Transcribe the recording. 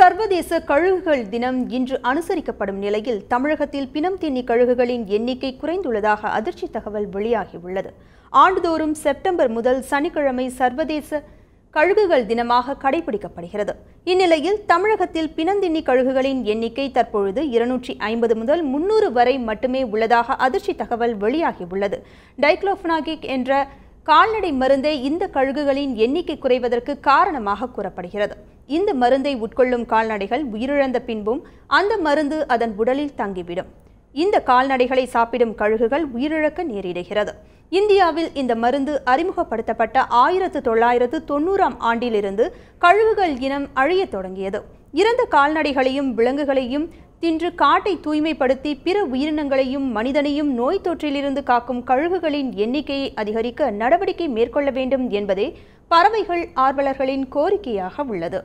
சர்வதேச கழுகுகள் தினம் இன்று அனுசரிக்கப்படும் நிலையில் தமிழகத்தில் பிணம் தின்னி கழுகுகளின் எண்ணிக்கை குறைந்துள்ளதாக அதிர்ச்சி தகவல் வெளியாகியுள்ளது. ஆண்டுதோறும் செப்டம்பர் முதல் சனிக்கிழமை சர்வதேச கழுகுகள் தினமாக கடைபிடிக்கப்படுகிறது. இந்நிலையில் தமிழகத்தில் பிணந்தின்னி கழுகுகளின் எண்ணிக்கை தற்பொழுது 250 முதல் 300 வரை மட்டுமே உள்ளதாக அதிர்ச்சி தகவல் வெளியாகியுள்ளது. டைக்ளோஃபெனாகிக் என்ற கால்நடை மருந்தே இந்த கழுகுகளின் எண்ணிக்கை குறைவதற்கு காரணமாக கூறப்படுகிறது. இந்த மருந்தை உட்கொள்ளும் கால்நடைகள் உயிரிழந்த பின்பும் அந்த மருந்து அதன் உடலில் தங்கிவிடும். இந்த கால்நடைகளை சாப்பிடும் கழுகுகள் உயிரிழக்க நேரிடுகிறது. இந்தியாவில் இந்த மருந்து அறிமுகப்படுத்தப்பட்ட 1990ஆம் ஆண்டிலிருந்து கழுகுகள் இனம் அழியத் தொடங்கியது. இறந்த கால்நடைகளையும் விலங்குகளையும் தின்று காட்டை தூய்மைப்படுத்தி பிற உயிரினங்களையும் மனிதனையும் நோய் தொற்றிலிருந்து காக்கும் கழுகுகளின் எண்ணிக்கையை அதிகரிக்க நடவடிக்கை மேற்கொள்ள வேண்டும் என்பதே பறவைகள் ஆர்வலர்களின் கோரிக்கையாக உள்ளது.